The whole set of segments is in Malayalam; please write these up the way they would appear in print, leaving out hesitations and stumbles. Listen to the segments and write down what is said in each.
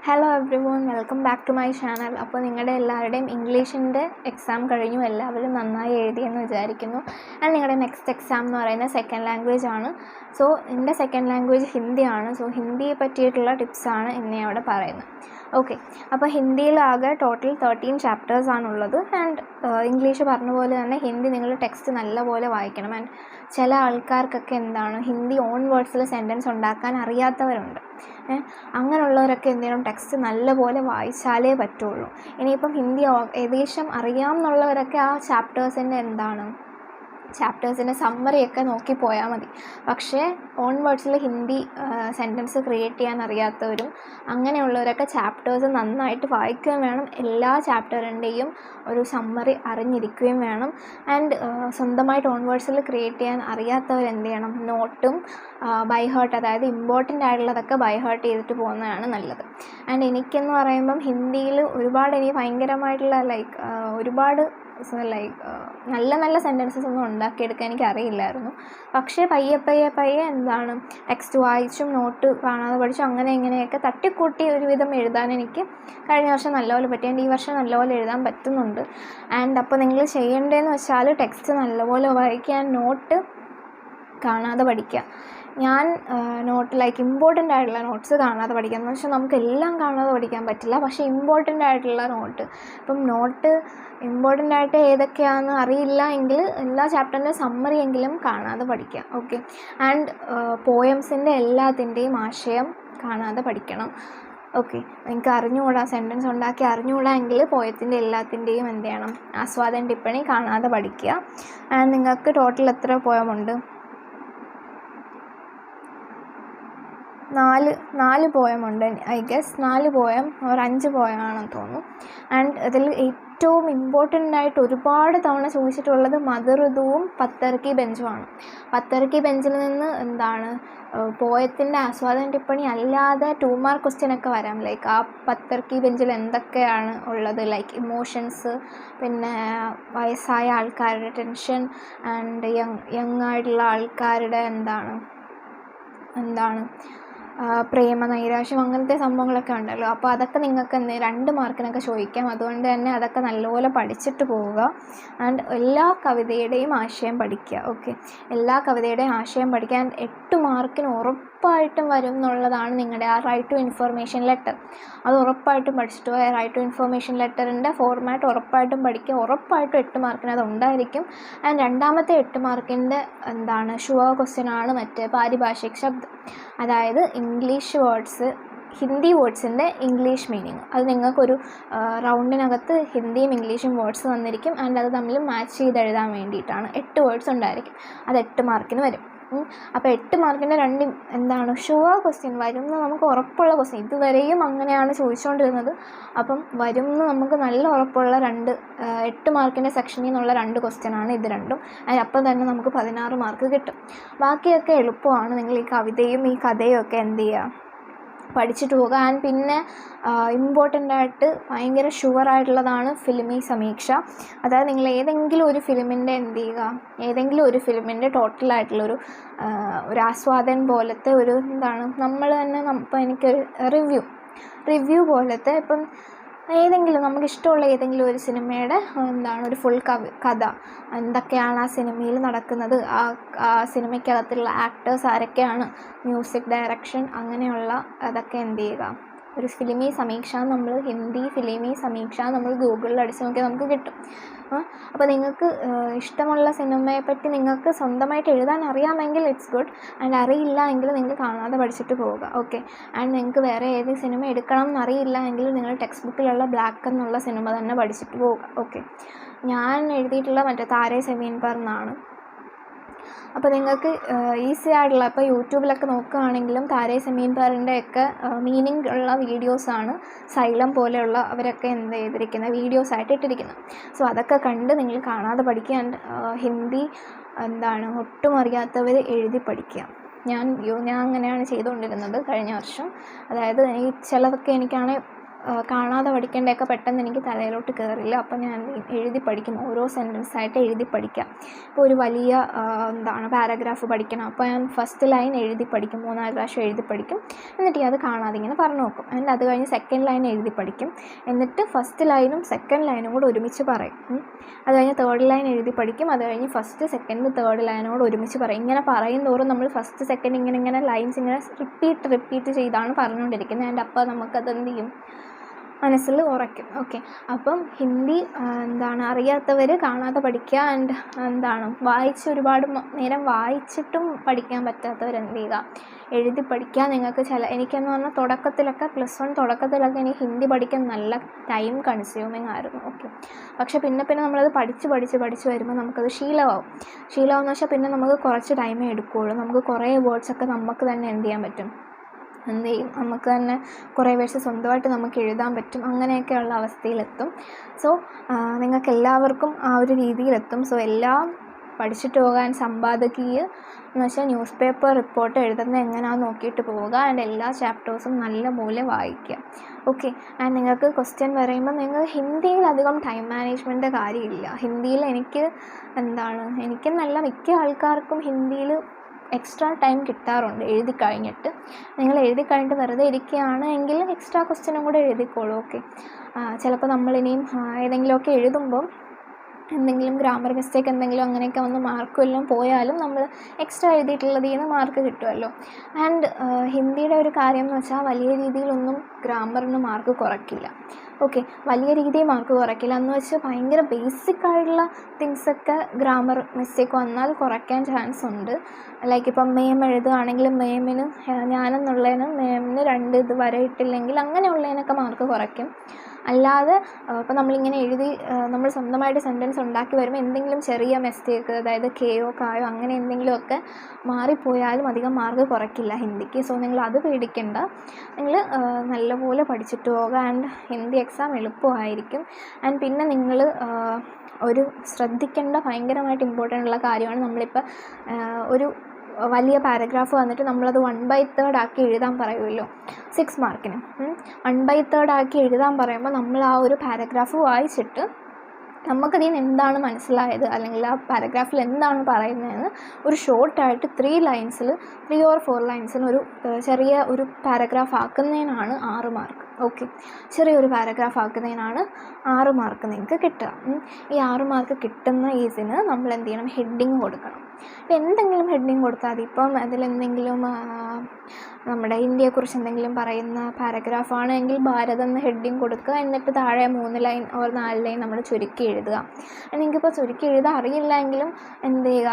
Hello everyone, welcome back to my channel. അപ്പോൾ നിങ്ങളുടെ എല്ലാവരുടെയും ഇംഗ്ലീഷിൻ്റെ എക്സാം കഴിഞ്ഞു, എല്ലാവരും നന്നായി എഴുതിയെന്ന് വിചാരിക്കുന്നു. ആൻഡ് നിങ്ങളുടെ നെക്സ്റ്റ് എക്സാം എന്ന് പറയുന്നത് സെക്കൻഡ് ലാംഗ്വേജ് ആണ്. സോ എൻ്റെ സെക്കൻഡ് ലാംഗ്വേജ് ഹിന്ദിയാണ്. സോ ഹിന്ദിയെ പറ്റിയിട്ടുള്ള ടിപ്സാണ് ഇന്ന് അവിടെ പറയുന്നത്. ഓക്കെ, അപ്പോൾ ഹിന്ദിയിലാകെ ടോട്ടൽ 13 ചാപ്റ്റേഴ്സ് ആണുള്ളത്. ആൻഡ് ഇംഗ്ലീഷ് പറഞ്ഞ പോലെ തന്നെ ഹിന്ദി നിങ്ങൾ ടെക്സ്റ്റ് നല്ലപോലെ വായിക്കണം. ആൻഡ് ചില ആൾക്കാർക്കൊക്കെ എന്താണ് ഹിന്ദി ഓൺ വേർഡ്സിൽ സെൻറ്റൻസ് ഉണ്ടാക്കാൻ അറിയാത്തവരുണ്ട്. അങ്ങനെയുള്ളവരൊക്കെ എന്ത് ചെയ്യണം, ടെക്സ്റ്റ് നല്ലപോലെ വായിച്ചാലേ പറ്റുള്ളൂ. ഇനിയിപ്പം ഹിന്ദി ഏകദേശം അറിയാം എന്നുള്ളവരൊക്കെ ആ ചാപ്റ്റേഴ്സിൻ്റെ സമ്മറിയൊക്കെ നോക്കി പോയാൽ മതി. പക്ഷേ ഓൺ വേർഡ്സിൽ ഹിന്ദി സെൻറ്റൻസ് ക്രിയേറ്റ് ചെയ്യാൻ അറിയാത്തവരും അങ്ങനെയുള്ളവരൊക്കെ ചാപ്റ്റേഴ്സ് നന്നായിട്ട് വായിക്കുകയും വേണം. എല്ലാ ചാപ്റ്ററിൻ്റെയും ഒരു സമ്മറി അറിഞ്ഞിരിക്കുകയും വേണം. ആൻഡ് സ്വന്തമായിട്ട് ഓൺ വേർഡ്സിൽ ക്രിയേറ്റ് ചെയ്യാൻ അറിയാത്തവർ എന്ത് ചെയ്യണം, നോട്ടും ബൈ ഹാർട്ട്, അതായത് ഇമ്പോർട്ടൻ്റ് ആയിട്ടുള്ളതൊക്കെ ബൈ ഹാർട്ട് ചെയ്തിട്ട് പോകുന്നതാണ് നല്ലത്. ആൻഡ് എനിക്കെന്ന് പറയുമ്പം ഹിന്ദിയിൽ ഇനി ഭയങ്കരമായിട്ടുള്ള ഒരുപാട് നല്ല നല്ല സെൻറ്റൻസസ് ഒന്നും ഉണ്ടാക്കിയെടുക്കാൻ എനിക്ക് അറിയില്ലായിരുന്നു. പക്ഷേ പയ്യെ എന്താണ് ടെക്സ്റ്റ് വായിച്ചും നോട്ട് കാണാതെ പഠിച്ചും അങ്ങനെ ഇങ്ങനെയൊക്കെ തട്ടിക്കൂട്ടി ഒരുവിധം എഴുതാൻ എനിക്ക് കഴിഞ്ഞ വർഷം നല്ലപോലെ പറ്റി. ആൻഡ് ഈ വർഷം നല്ലപോലെ എഴുതാൻ പറ്റുന്നുണ്ട്. ആൻഡ് അപ്പോൾ നിങ്ങൾ ചെയ്യേണ്ടതെന്ന് വെച്ചാൽ ടെക്സ്റ്റ് നല്ലപോലെ വായിക്കുക, നോട്ട് കാണാതെ പഠിക്കുക. ഞാൻ നോട്ട് ഇമ്പോർട്ടൻ്റ് ആയിട്ടുള്ള നോട്ട്സ് കാണാതെ പഠിക്കുക എന്ന് വെച്ചാൽ നമുക്ക് എല്ലാം കാണാതെ പഠിക്കാൻ പറ്റില്ല. പക്ഷേ ഇമ്പോർട്ടൻ്റ് ആയിട്ടുള്ള നോട്ട്, ഇപ്പം നോട്ട് ഇമ്പോർട്ടൻ്റ് ആയിട്ട് ഏതൊക്കെയാണെന്ന് അറിയില്ല എങ്കിൽ എല്ലാ ചാപ്റ്ററിൻ്റെ സമ്മറി എങ്കിലും കാണാതെ പഠിക്കുക. ഓക്കെ, ആൻഡ് പോയംസിൻ്റെ എല്ലാത്തിൻ്റെയും ആശയം കാണാതെ പഠിക്കണം. ഓക്കെ, നിങ്ങൾക്ക് അറിഞ്ഞുകൂടാ, സെൻറ്റൻസ് ഉണ്ടാക്കി അറിഞ്ഞുകൂടാ എങ്കിൽ പോയത്തിൻ്റെ എല്ലാത്തിൻ്റെയും എന്ത് ചെയ്യണം, ആസ്വാദന ടിപ്പണി കാണാതെ പഠിക്കുക. ആൻഡ് നിങ്ങൾക്ക് ടോട്ടൽ എത്ര പോയമുണ്ട്? 4 പോയമുണ്ട് ഐ ഗസ്. 4 പോയം ഒരു 5 പോയമാണെന്ന് തോന്നുന്നു. ആൻഡ് ഇതിൽ ഏറ്റവും ഇമ്പോർട്ടൻ്റ് ആയിട്ട് ഒരുപാട് തവണ ചോദിച്ചിട്ടുള്ളത് മധുഋതുവും പത്തർക്കി ബെഞ്ചുമാണ്. പത്തർക്കി ബെഞ്ചിൽ നിന്ന് എന്താണ് പോയത്തിൻ്റെ ആസ്വാദന ടിപ്പണി അല്ലാതെ 2 മാർക്ക് ക്വസ്റ്റ്യനൊക്കെ വരാം. ആ പത്തർക്കി ബെഞ്ചിൽ എന്തൊക്കെയാണ് ഉള്ളത്, ഇമോഷൻസ്, പിന്നെ വയസ്സായ ആൾക്കാരുടെ ടെൻഷൻ, ആൻഡ് യങ് ആയിട്ടുള്ള ആൾക്കാരുടെ എന്താണ് പ്രേമ നൈരാശ്യം, അങ്ങനത്തെ സംഭവങ്ങളൊക്കെ ഉണ്ടല്ലോ. അപ്പോൾ അതൊക്കെ നിങ്ങൾക്ക് 2 മാർക്കിനൊക്കെ ചോദിക്കാം. അതുകൊണ്ട് തന്നെ അതൊക്കെ നല്ലപോലെ പഠിച്ചിട്ട് പോവുക. ആൻഡ് എല്ലാ കവിതയുടെയും ആശയം പഠിക്കുക. ഓക്കെ, എല്ലാ കവിതയുടെയും ആശയം പഠിക്കാൻ 8 മാർക്കിന് ഉറപ്പായിട്ടും വരും എന്നുള്ളതാണ് നിങ്ങളുടെ ആ റൈറ്റ് ടു ഇൻഫർമേഷൻ ലെറ്റർ. അത് ഉറപ്പായിട്ടും പഠിച്ചിട്ട് പോയ റൈറ്റ് ടു ഇൻഫർമേഷൻ ലെറ്ററിൻ്റെ ഫോർമാറ്റ് ഉറപ്പായിട്ടും പഠിക്കുക. ഉറപ്പായിട്ടും 8 മാർക്കിന് അത് ഉണ്ടായിരിക്കും. ആൻഡ് രണ്ടാമത്തെ 8 മാർക്കിൻ്റെ ഷുവർ ക്വസ്റ്റ്യനാണ് മറ്റേ പാരിഭാഷിക് ശബ്ദം, അതായത് ഇംഗ്ലീഷ് വേർഡ്സ്, ഹിന്ദി വേർഡ്സിൻ്റെ ഇംഗ്ലീഷ് മീനിങ്. അത് നിങ്ങൾക്കൊരു റൗണ്ടിനകത്ത് ഹിന്ദിയും ഇംഗ്ലീഷും വേർഡ്സ് തന്നിരിക്കും. ആൻഡ് അത് തമ്മിൽ മാച്ച് ചെയ്ത് എഴുതാൻ വേണ്ടിയിട്ടാണ് 8 വേർഡ്സ് ഉണ്ടായിരിക്കും. അത് 8 മാർക്കിന് വരും. അപ്പോൾ 8 മാർക്കിൻ്റെ 2 ഷുവർ ക്വസ്റ്റ്യൻ വരുമെന്ന് നമുക്ക് ഉറപ്പുള്ള ക്വസ്റ്റ്യൻ. ഇതുവരെയും അങ്ങനെയാണ് ചോദിച്ചുകൊണ്ടിരുന്നത്. അപ്പം വരുമെന്ന് നമുക്ക് നല്ല ഉറപ്പുള്ള 8 മാർക്കിൻ്റെ സെക്ഷനിൽ നിന്നുള്ള 2 ക്വസ്റ്റ്യനാണ് ഇത് രണ്ടും. അപ്പം തന്നെ നമുക്ക് 16 മാർക്ക് കിട്ടും. ബാക്കിയൊക്കെ എളുപ്പമാണ്. നിങ്ങൾ ഈ കവിതയും ഈ കഥയും ഒക്കെ എന്ത് ചെയ്യുക, പഠിച്ചിട്ട് പോകുക. ആൻഡ് പിന്നെ ഇമ്പോർട്ടൻ്റ് ആയിട്ട് ഭയങ്കര ഷുവറായിട്ടുള്ളതാണ് ഫിലിമി സമീക്ഷ. അതായത് നിങ്ങൾ ഏതെങ്കിലും ഒരു ഫിലിമിൻ്റെ ഏതെങ്കിലും ഒരു ഫിലിമിൻ്റെ ടോട്ടലായിട്ടുള്ളൊരു ആസ്വാദനം പോലത്തെ ഒരു നമ്മൾ തന്നെ ഇപ്പം എനിക്കൊരു റിവ്യൂ പോലത്തെ, ഇപ്പം ഏതെങ്കിലും നമുക്കിഷ്ടമുള്ള ഏതെങ്കിലും ഒരു സിനിമയുടെ ഒരു ഫുൾ കഥ, എന്തൊക്കെയാണ് ആ സിനിമയിൽ നടക്കുന്നത്, ആ സിനിമയ്ക്കകത്തുള്ള ആക്ടേഴ്സ് ആരൊക്കെയാണ്, മ്യൂസിക് ഡയറക്ഷൻ, അങ്ങനെയുള്ള അതൊക്കെ എന്ത് ചെയ്യുക, ഒരു ഫിലിമി സമീക്ഷ ഹിന്ദി ഫിലിമി സമീക്ഷ നമ്മൾ ഗൂഗിളിൽ അടിച്ച് നോക്കിയാൽ നമുക്ക് കിട്ടും. അപ്പോൾ നിങ്ങൾക്ക് ഇഷ്ടമുള്ള സിനിമയെപ്പറ്റി നിങ്ങൾക്ക് സ്വന്തമായിട്ട് എഴുതാൻ അറിയാമെങ്കിൽ ഇറ്റ്സ് ഗുഡ്. ആൻഡ് അറിയില്ല എങ്കിൽ നിങ്ങൾ കാണാതെ പഠിച്ചിട്ട് പോവുക. ഓക്കെ, ആൻഡ് നിങ്ങൾക്ക് വേറെ ഏത് സിനിമ എടുക്കണം എന്നറിയില്ല എങ്കിൽ നിങ്ങൾ ടെക്സ്റ്റ് ബുക്കിലുള്ള ബ്ലാക്ക് എന്നുള്ള സിനിമ തന്നെ പഠിച്ചിട്ട് പോവുക. ഓക്കെ, ഞാൻ എഴുതിയിട്ടുള്ള മറ്റേ താരേ സെമീൻ പർ എന്നാണ്. അപ്പോൾ നിങ്ങൾക്ക് ഈസി ആയിട്ടുള്ള, ഇപ്പോൾ യൂട്യൂബിലൊക്കെ നോക്കുകയാണെങ്കിലും താരേ സെമീൻ പറിൻ്റെ ഒക്കെ മീനിങ് ഉള്ള വീഡിയോസാണ് സൈലം പോലെയുള്ള അവരൊക്കെ എന്ത് ചെയ്തിരിക്കുന്നത്, വീഡിയോസായിട്ട് ഇട്ടിരിക്കുന്നത്. സോ അതൊക്കെ കണ്ട് നിങ്ങൾ കാണാതെ പഠിക്കുക. ആൻഡ് ഹിന്ദി ഒട്ടും അറിയാത്തവർ എഴുതി പഠിക്കുക. ഞാൻ അങ്ങനെയാണ് ചെയ്തുകൊണ്ടിരുന്നത് കഴിഞ്ഞ വർഷം. അതായത് ചിലതൊക്കെ എനിക്കാണെങ്കിൽ കാണാതെ പഠിക്കേണ്ടതൊക്കെ പെട്ടെന്ന് എനിക്ക് തലയിലോട്ട് കയറില്ല. അപ്പോൾ ഞാൻ എഴുതി പഠിക്കും, ഓരോ സെൻറ്റൻസായിട്ട് എഴുതി പഠിക്കാം. ഇപ്പോൾ ഒരു വലിയ പാരഗ്രാഫ് പഠിക്കണം, അപ്പോൾ ഞാൻ ഫസ്റ്റ് ലൈൻ എഴുതി പഠിക്കും, 3-4 പ്രാവശ്യം എഴുതി പഠിക്കും. എന്നിട്ട് അത് കാണാതെ ഇങ്ങനെ പറഞ്ഞു നോക്കും. എന്നിട്ട് അത് കഴിഞ്ഞ് സെക്കൻഡ് ലൈൻ എഴുതി പഠിക്കും. എന്നിട്ട് ഫസ്റ്റ് ലൈനും സെക്കൻഡ് ലൈനും കൂടെ ഒരുമിച്ച് പറയും. അത് കഴിഞ്ഞ് തേർഡ് ലൈൻ എഴുതി പഠിക്കും. അത് കഴിഞ്ഞ് ഫസ്റ്റ് സെക്കൻഡ് തേർഡ് ലൈനോട് ഒരുമിച്ച് പറയും. ഇങ്ങനെ പറയും തോറും നമ്മൾ ഫസ്റ്റ് സെക്കൻഡ് ഇങ്ങനെ ലൈൻസ് ഇങ്ങനെ റിപ്പീറ്റ് ചെയ്താണ് പറഞ്ഞുകൊണ്ടിരിക്കുന്നത്. ആൻഡ് അപ്പോൾ നമുക്കത് എന്ത് ചെയ്യും, മനസ്സിൽ ഉറയ്ക്കും. ഓക്കെ, അപ്പം ഹിന്ദി അറിയാത്തവർ കാണാതെ പഠിക്കുക. ആൻഡ് വായിച്ച് ഒരുപാട് നേരം വായിച്ചിട്ടും പഠിക്കാൻ പറ്റാത്തവർ എന്ത് ചെയ്യുക, എഴുതി പഠിക്കുക. നിങ്ങൾക്ക് എനിക്കെന്ന് പറഞ്ഞാൽ തുടക്കത്തിലൊക്കെ +1 തുടക്കത്തിലൊക്കെ എനിക്ക് ഹിന്ദി പഠിക്കാൻ നല്ല ടൈം കൺസ്യൂമിങ് ആയിരുന്നു. ഓക്കെ, പക്ഷേ പിന്നെ നമ്മളത് പഠിച്ച് വരുമ്പോൾ നമുക്കത് ശീലമാവുമെന്ന് വെച്ചാൽ പിന്നെ നമുക്ക് കുറച്ച് ടൈമേ എടുക്കുകയുള്ളൂ. നമുക്ക് കുറേ വേർഡ്സൊക്കെ നമുക്ക് തന്നെ എന്ത് ചെയ്യാൻ പറ്റും, നമുക്ക് തന്നെ കുറേ വേർഡ്സ് സ്വന്തമായിട്ട് നമുക്ക് എഴുതാൻ പറ്റും. അങ്ങനെയൊക്കെയുള്ള അവസ്ഥയിലെത്തും. സോ നിങ്ങൾക്ക് എല്ലാവർക്കും ആ ഒരു രീതിയിലെത്തും. സോ എല്ലാം പഠിച്ചിട്ട് പോകാൻ സമ്പാദകീയ എന്ന് വെച്ചാൽ ന്യൂസ് പേപ്പർ റിപ്പോർട്ട് എഴുതുന്നത് എങ്ങനെയാണെന്ന് നോക്കിയിട്ട് പോവുക. ആൻഡ് എല്ലാ ചാപ്റ്റേഴ്സും നല്ലപോലെ വായിക്കുക. ഓക്കെ, ആൻഡ് നിങ്ങൾക്ക് ക്വസ്റ്റ്യൻ പറയുമ്പോൾ നിങ്ങൾ ഹിന്ദിയിൽ അധികം ടൈം മാനേജ്മെൻറ്റ് കാര്യമില്ല. ഹിന്ദിയിൽ എനിക്ക് നല്ല മിക്ക ആൾക്കാർക്കും ഹിന്ദിയിൽ എക്സ്ട്രാ ടൈം കിട്ടാറുണ്ട് എഴുതി കഴിഞ്ഞിട്ട്. നിങ്ങൾ എഴുതി കഴിഞ്ഞിട്ട് വെറുതെ ഇരിക്കുകയാണ് എങ്കിൽ എക്സ്ട്രാ ക്വസ്റ്റ്യനും കൂടെ എഴുതിക്കോളൂ. ഓക്കെ, ചിലപ്പോൾ നമ്മളിനിയും ഏതെങ്കിലുമൊക്കെ എഴുതുമ്പം എന്തെങ്കിലും ഗ്രാമർ മിസ്റ്റേക്ക് എന്തെങ്കിലും അങ്ങനെയൊക്കെ വന്ന് മാർക്ക് എല്ലാം പോയാലും നമ്മൾ എക്സ്ട്രാ എഴുതിയിട്ടുള്ളതിൽ നിന്ന് മാർക്ക് കിട്ടുമല്ലോ. ആൻഡ് ഹിന്ദിയുടെ ഒരു കാര്യം എന്ന് വെച്ചാൽ വലിയ രീതിയിലൊന്നും ഗ്രാമറിന് മാർക്ക് കുറയ്ക്കില്ല. ഓക്കെ, വലിയ രീതിയിൽ മാർക്ക് കുറയ്ക്കില്ല എന്ന് വെച്ചാൽ ഭയങ്കര ബേസിക്കായിട്ടുള്ള തിങ്സൊക്കെ ഗ്രാമർ മിസ്റ്റേക്ക് വന്നാൽ കുറയ്ക്കാൻ ചാൻസ് ഉണ്ട്. ലൈക്ക് ഇപ്പം മേം എഴുതുകയാണെങ്കിൽ മേമിന് ഞാനെന്നുള്ളതിന് മേമിന് 2 ഇത് വരെ ഇട്ടില്ലെങ്കിൽ അങ്ങനെയുള്ളതിനൊക്കെ മാർക്ക് കുറയ്ക്കും. അല്ലാതെ ഇപ്പോൾ നമ്മളിങ്ങനെ എഴുതി നമ്മൾ സ്വന്തമായിട്ട് സെൻറ്റൻസ് ഉണ്ടാക്കി വരുമ്പോൾ എന്തെങ്കിലും ചെറിയ മിസ്റ്റേക്ക്, അതായത് കെയോ കായോ അങ്ങനെ എന്തെങ്കിലുമൊക്കെ മാറിപ്പോയാലും അധികം മാർക്ക് കുറയ്ക്കില്ല ഹിന്ദിക്ക്. സോ നിങ്ങൾ അത് പേടിക്കേണ്ട. നിങ്ങൾ നല്ലപോലെ പഠിച്ചിട്ട് പോകുക. ആൻഡ് ഹിന്ദി എക്സാം എളുപ്പമായിരിക്കും. ആൻഡ് പിന്നെ നിങ്ങൾ ഒരു ശ്രദ്ധിക്കേണ്ട ഭയങ്കരമായിട്ട് ഇമ്പോർട്ടൻ്റ് ഉള്ള കാര്യമാണ്, നമ്മളിപ്പോൾ ഒരു വലിയ പാരഗ്രാഫ് വന്നിട്ട് നമ്മളത് 1/3 ആക്കി എഴുതാൻ പറയുമല്ലോ 6 മാർക്കിന്. 1/3 ആക്കി എഴുതാൻ പറയുമ്പോൾ നമ്മൾ ആ ഒരു പാരഗ്രാഫ് വായിച്ചിട്ട് നമുക്കതിൽ നിന്ന് എന്താണ് മനസ്സിലായത് അല്ലെങ്കിൽ ആ പാരഗ്രാഫിൽ എന്താണ് പറയുന്നതെന്ന് ഒരു ഷോർട്ടായിട്ട് 3 or 4 ലൈൻസിന് ഒരു ചെറിയ ഒരു പാരഗ്രാഫ് ആക്കുന്നതിനാണ് 6 മാർക്ക്. ഓക്കെ, ചെറിയൊരു പാരഗ്രാഫ് ആക്കുന്നതിനാണ് 6 മാർക്ക് നിങ്ങൾക്ക് കിട്ടുക. ഈ 6 മാർക്ക് കിട്ടുന്ന ഇതിന് നമ്മൾ എന്ത് ചെയ്യണം, ഹെഡിങ് കൊടുക്കണം. ഇപ്പം എന്തെങ്കിലും ഹെഡിങ് കൊടുത്താൽ മതി. ഇപ്പം അതിലെന്തെങ്കിലും നമ്മുടെ ഇന്ത്യയെക്കുറിച്ച് എന്തെങ്കിലും പറയുന്ന പാരഗ്രാഫാണെങ്കിൽ ഭാരത് എന്ന് ഹെഡിങ് കൊടുക്കുക. എന്നിട്ട് താഴെ 3 ലൈൻ ഓർ 4 ലൈൻ നമ്മൾ ചുരുക്കി എഴുതുക. നിങ്ങൾക്കിപ്പോൾ ചുരുക്കി എഴുതാൻ അറിയില്ല എങ്കിലും എന്ത് ചെയ്യുക,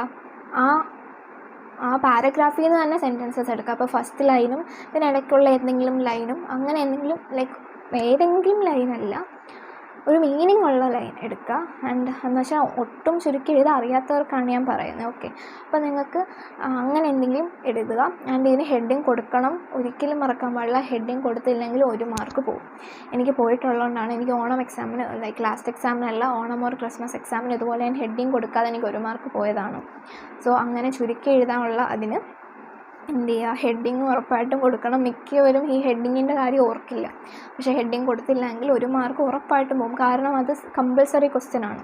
ആ പാരഗ്രാഫിൽ നിന്ന് തന്നെ സെൻറ്റൻസസ് എടുക്കുക. അപ്പോൾ ഫസ്റ്റ് ലൈനും പിന്നെ ഇടയ്ക്കുള്ള എന്തെങ്കിലും ലൈനും അങ്ങനെ എന്തെങ്കിലും ഏതെങ്കിലും ലൈനല്ല, ഒരു മീനിങ് ഉള്ള ലൈൻ എടുക്കുക. ആൻഡ് എന്ന് വെച്ചാൽ ഒട്ടും ചുരുക്കി എഴുതാൻ അറിയാത്തവർക്കാണ് ഞാൻ പറയുന്നത്. ഓക്കെ, അപ്പോൾ നിങ്ങൾക്ക് അങ്ങനെ എന്തെങ്കിലും എഴുതുക. ആൻഡ് ഇതിന് ഹെഡിങ് കൊടുക്കണം, ഒരിക്കലും മറക്കാൻ പാടില്ല. ഹെഡിങ് കൊടുത്തില്ലെങ്കിൽ 1 മാർക്ക് പോകും. എനിക്ക് പോയിട്ടുള്ളതുകൊണ്ടാണ്. എനിക്ക് ഓണം എക്സാമിന് ലാസ്റ്റ് എക്സാമിനല്ല, ഓണം ഓർ ക്രിസ്മസ് എക്സാമിന് ഇതുപോലെ ഞാൻ ഹെഡിങ് കൊടുക്കാതെ എനിക്ക് 1 മാർക്ക് പോയതാണ്. സോ അങ്ങനെ ചുരുക്കി എഴുതാനുള്ള അതിന് എന്ത് ചെയ്യുക, ഹെഡിങ് ഉറപ്പായിട്ടും കൊടുക്കണം. മിക്കവരും ഈ ഹെഡിങ്ങിൻ്റെ കാര്യം ഓർക്കില്ല. പക്ഷേ ഹെഡിങ് കൊടുത്തില്ലെങ്കിൽ 1 മാർക്ക് ഉറപ്പായിട്ടും പോകും. കാരണം അത് കമ്പൽസറി ക്വസ്റ്റ്യൻ ആണ്.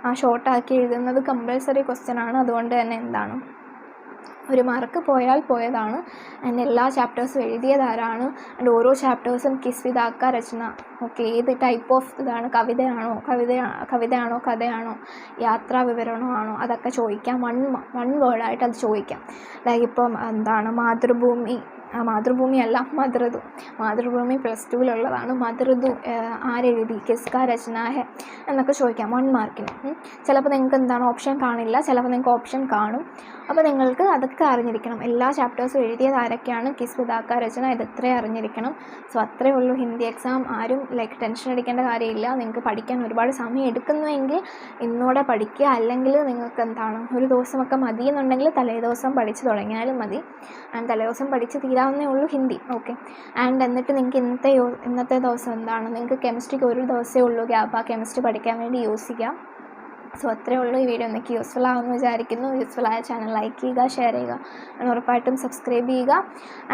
ആ ഷോർട്ടാക്കി എഴുതുന്നത് കമ്പൽസറി ക്വസ്റ്റ്യൻ ആണ്. അതുകൊണ്ട് തന്നെ 1 മാർക്ക് പോയാൽ പോയതാണ്. ആൻഡ് എല്ലാ ചാപ്റ്റേഴ്സും എഴുതിയതാരാണ്, ആൻഡ് ഓരോ ചാപ്റ്റേഴ്സും കിസ് വിത്ത് ആക്ക രചന. ഓക്കെ, ഏത് ടൈപ്പ് ഓഫ് ഇതാണ്, കവിതയാണോ കഥയാണോ യാത്രാ വിവരണമാണോ, അതൊക്കെ ചോദിക്കാം. വൺ വേർഡായിട്ട് അത് ചോദിക്കാം. ലൈക്ക് ഇപ്പം മാതൃഭൂമിയല്ല മാതൃഭൂമി +2-ലുള്ളതാണ്. മാതൃതു ആരെഴുതി, കിസ്കാ രചന ഹെ എന്നൊക്കെ ചോദിക്കാം 1 മാർക്കിന്. ചിലപ്പോൾ നിങ്ങൾക്ക് ഓപ്ഷൻ കാണില്ല, ചിലപ്പോൾ നിങ്ങൾക്ക് ഓപ്ഷൻ കാണും. അപ്പോൾ നിങ്ങൾക്ക് അതൊക്കെ അറിഞ്ഞിരിക്കണം. എല്ലാ ചാപ്റ്റേഴ്സും എഴുതിയത് ആരൊക്കെയാണ്, കിസ് വിത്ത് ആക്ക രചന, ഇത് ഇത്രയും അറിഞ്ഞിരിക്കണം. സോ അത്രയേ ഉള്ളൂ ഹിന്ദി എക്സാം. ആരും ടെൻഷൻ അടിക്കേണ്ട കാര്യമില്ല. നിങ്ങൾക്ക് പഠിക്കാൻ ഒരുപാട് സമയം എടുക്കുന്നുവെങ്കിൽ ഇന്നോടെ പഠിക്കുക. അല്ലെങ്കിൽ നിങ്ങൾക്ക് ഒരു ദിവസമൊക്കെ മതിയെന്നുണ്ടെങ്കിൽ തലേദിവസം പഠിച്ച് തുടങ്ങിയാലും മതി. ആൻഡ് തലേദിവസം പഠിച്ച് തീരാവുന്നേ ഉള്ളൂ ഹിന്ദി. ഓക്കെ, ആൻഡ് എന്നിട്ട് നിങ്ങൾക്ക് ഇന്നത്തെ ദിവസം നിങ്ങൾക്ക് കെമിസ്ട്രിക്ക് 1 ദിവസമേ ഉള്ളൂ ഗ്യാപ്പ്. ആ കെമിസ്ട്രി പഠിക്കാൻ വേണ്ടി യൂസ് ചെയ്യാം. സോ അത്രയേ ഉള്ളൂ. ഈ വീഡിയോ നിങ്ങൾക്ക് യൂസ്ഫുൾ ആവുമെന്ന് വിചാരിക്കുന്നു. യൂസ്ഫുൾ ആയ ചാനൽ ലൈക്ക് ചെയ്യുക, ഷെയർ ചെയ്യുക, ഉറപ്പായിട്ടും സബ്സ്ക്രൈബ് ചെയ്യുക.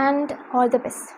And all the best.